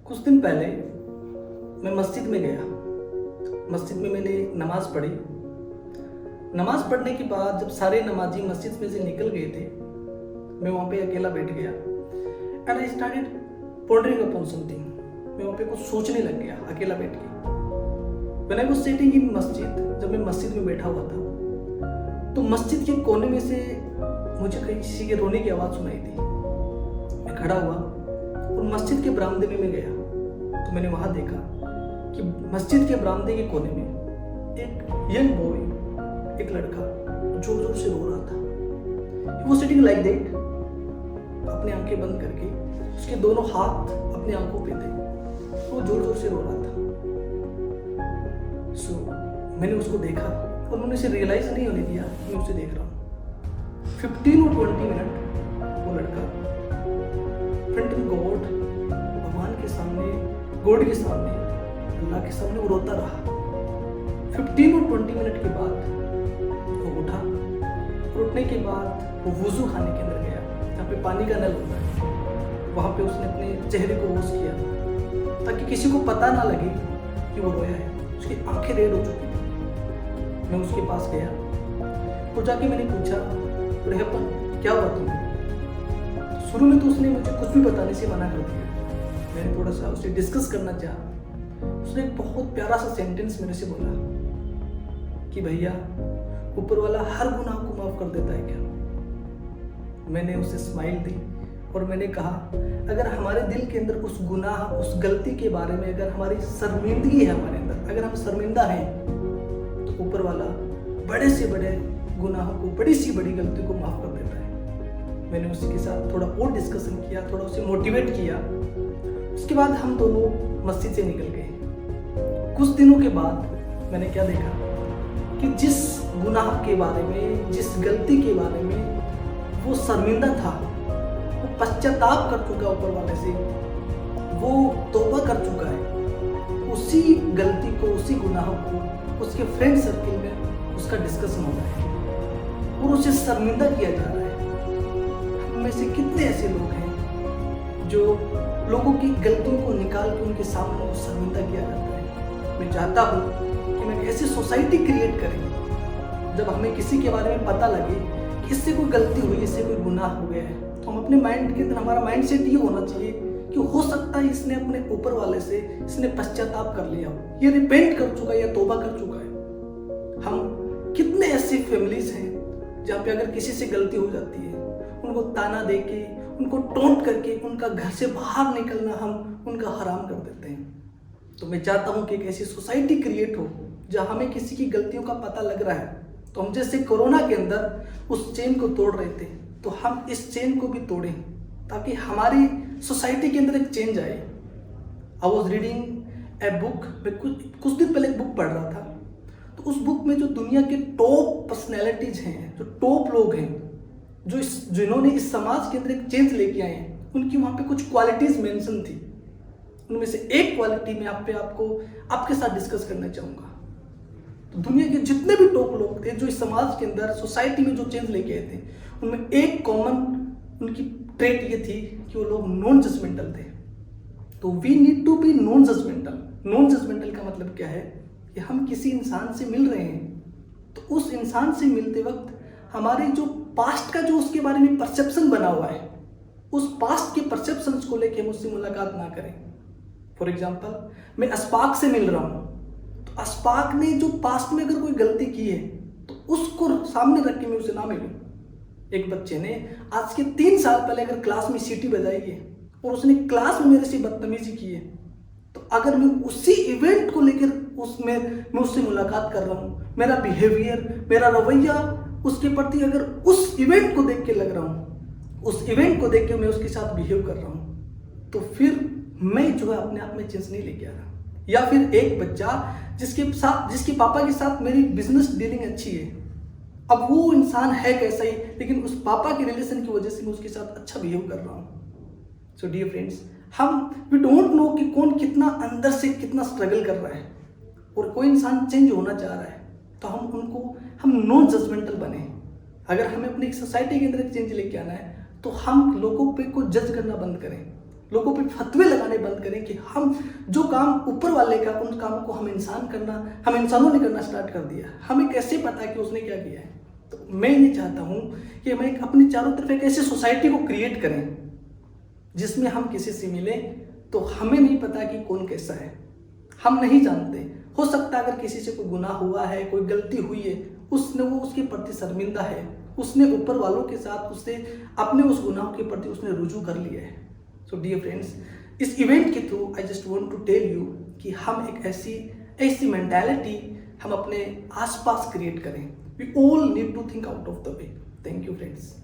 कुछ दिन पहले मैं मस्जिद में गया। मस्जिद में मैंने नमाज पढ़ी। नमाज पढ़ने के बाद जब सारे नमाजी मस्जिद में से निकल गए थे, मैं वहाँ पे अकेला बैठ गया and I started pondering upon something. मैं वहाँ पे कुछ सोचने लग गया अकेला बैठ के। When I was sitting in मस्जिद, जब मैं मस्जिद में बैठा हुआ था तो मस्जिद के कोने में से मुझे किसी के रोने की आवाज़ सुनाई दी। मैं खड़ा हुआ और मस्जिद के बरामदे में मैं गया तो मैंने वहाँ देखा कि मस्जिद के बरामदे के कोने में एक यंग बॉय, एक लड़का जोर जोर से रो रहा था। He was sitting like that, अपनी आंखें बंद करके, उसके दोनों हाथ अपनी आंखों पे थे, वो जोर जोर से रो रहा था। मैंने उसको देखा और मैंने उसे रियलाइज नहीं होने दिया कि मैं उसे देख रहा हूँ। 15 और 20 मिनट वो लड़का फ्रंट ऑफ गॉड, भगवान के सामने, गॉड के सामने, अल्लाह के सामने वो रोता रहा। 15 और 20 मिनट के बाद वो उठा और उठने के बाद वो वुजू खाने के अंदर गया, जहाँ पे पानी का नल होता है। वहाँ पे उसने अपने चेहरे को वॉश किया ताकि किसी को पता ना लगे कि वो रोया है। उसकी आंखें रेड हो चुकी थी। मैं उसके पास गया तो जाके मैंने पूछा, रेहपन क्या हुआ तुम्हें? शुरू में तो उसने मुझे कुछ भी बताने से मना कर दिया। मैंने थोड़ा सा उससे डिस्कस करना चाहा। उसने एक बहुत प्यारा सा सेंटेंस मेरे से बोला कि भैया, ऊपर वाला हर गुनाह को माफ कर देता है क्या? मैंने उसे स्माइल दी और मैंने कहा, अगर हमारे दिल के अंदर उस गुनाह, उस गलती के बारे में अगर हमारी शर्मिंदगी है हमारे अंदर, अगर हम शर्मिंदा हैं, तो ऊपर वाला बड़े से बड़े गुनाहों को, बड़ी सी बड़ी गलती को माफ कर देता है। मैंने उसी के साथ थोड़ा और डिस्कशन किया, थोड़ा उसे मोटिवेट किया। उसके बाद हम दोनों मस्जिद से निकल गए। कुछ दिनों के बाद मैंने क्या देखा कि जिस गुनाह के बारे में, जिस गलती के बारे में वो शर्मिंदा था, वो पश्चाताप कर चुका ऊपर वाले से, वो तौबा कर चुका है। उसी गलती को, उसी गुनाह को उसके फ्रेंड सर्किल में उसका डिस्कशन हो रहा है और उसे शर्मिंदा किया जा रहा है। हम में से कितने ऐसे लोग हैं जो लोगों की गलतियों को निकाल के उनके सामने उनको शर्मिंदा किया जाता है। मैं चाहता हूँ कि मैं ऐसी सोसाइटी क्रिएट करें जब हमें किसी के बारे में पता लगे कि इससे कोई गलती हुई, इससे कोई गुनाह हो गया है, तो हम अपने माइंड के अंदर, हमारा माइंड सेट ये होना चाहिए कि हो सकता है इसने अपने ऊपर वाले से, इसने पश्चाताप कर लिया हो, ये रिपेंट कर चुका है या तौबा कर चुका है। हम कितने ऐसी फैमिलीज हैं जहाँ पे अगर किसी से गलती हो जाती है, उनको ताना दे के, उनको टोंट करके उनका घर से बाहर निकलना हम उनका हराम कर देते हैं। तो मैं चाहता हूँ कि एक ऐसी सोसाइटी क्रिएट हो जहाँ हमें किसी की गलतियों का पता लग रहा है, तो हम जैसे कोरोना के अंदर उस चेन को तोड़ रहे थे, तो हम इस चेन को भी तोड़ें ताकि हमारी सोसाइटी के अंदर एक चेंज आए। I was reading a book. मैं कुछ दिन पहले एक बुक पढ़ रहा था, तो उस बुक में जो दुनिया के टॉप पर्सनैलिटीज हैं, जो टॉप लोग हैं, जिन्होंने इस समाज के अंदर एक चेंज लेके आए हैं, उनकी वहाँ पे कुछ क्वालिटीज मेंशन थी। उनमें से एक क्वालिटी मैं आपके साथ डिस्कस करना चाहूँगा। तो दुनिया के जितने भी टॉप लोग थे जो इस समाज के अंदर, सोसाइटी में जो चेंज लेके आए थे, उनमें एक कॉमन उनकी ट्रेट ये थी कि वो लोग नॉन जजमेंटल थे। तो we need to be non judgemental. Non judgemental का मतलब क्या है कि हम किसी इंसान से मिल रहे हैं तो उस इंसान से मिलते वक्त हमारे जो पास्ट का जो उसके बारे में परसेप्शन बना हुआ है, उस पास्ट के परसेप्शंस को लेके हम उससे मुलाकात ना करें। फॉर एग्जाम्पल, मैं अशफाक से मिल रहा हूँ, तो अशफाक ने जो पास्ट में अगर कोई गलती की है तो उसको सामने रख के मैं उसे ना मिलूँ। एक बच्चे ने आज के 3 साल पहले अगर क्लास में सीटी बजाई है और उसने क्लास में मेरे से बदतमीजी की है, तो अगर मैं उसी इवेंट को लेकर मैं उससे मुलाकात कर रहा हूँ, मेरा बिहेवियर, मेरा रवैया उसके प्रति अगर उस इवेंट को देख के लग रहा हूँ, उस इवेंट को देख के मैं उसके साथ बिहेव कर रहा हूँ, तो फिर मैं जो है अपने आप में चेंज नहीं लेके आ रहा। या फिर एक बच्चा जिसके पापा के साथ मेरी बिजनेस डीलिंग अच्छी है, अब वो इंसान है कैसा ही, लेकिन उस पापा के रिलेशन की वजह से मैं उसके साथ अच्छा बिहेव कर रहा हूँ। So dear friends, we don't know कि कौन कितना अंदर से कितना स्ट्रगल कर रहा है, और कोई इंसान चेंज होना चाह रहा है, तो हम नॉन जजमेंटल बने। अगर हमें अपनी सोसाइटी के अंदर एक चेंज लेके आना है तो हम लोगों पे को जज करना बंद करें। लोगों पे फतवे लगाने बंद करें कि हम जो काम ऊपर वाले का, उन कामों को हम इंसानों ने करना स्टार्ट कर दिया। हमें कैसे पता कि उसने क्या किया है? तो मैं ये चाहता हूँ कि हम एक अपनी चारों तरफ एक ऐसी सोसाइटी को क्रिएट करें जिसमें हम किसी से मिलें तो हमें नहीं पता कि कौन कैसा है, हम नहीं जानते। हो सकता है अगर किसी से कोई गुनाह हुआ है, कोई गलती हुई है, वो उसके प्रति शर्मिंदा है, उसने ऊपर वालों के साथ उससे अपने उस गुनाह के प्रति उसने रुजू कर लिया है। सो डियर फ्रेंड्स, इस इवेंट के through I just want to tell you कि हम एक ऐसी मेंटालिटी हम अपने आसपास क्रिएट करें। We all need to think out of the way. Thank you friends.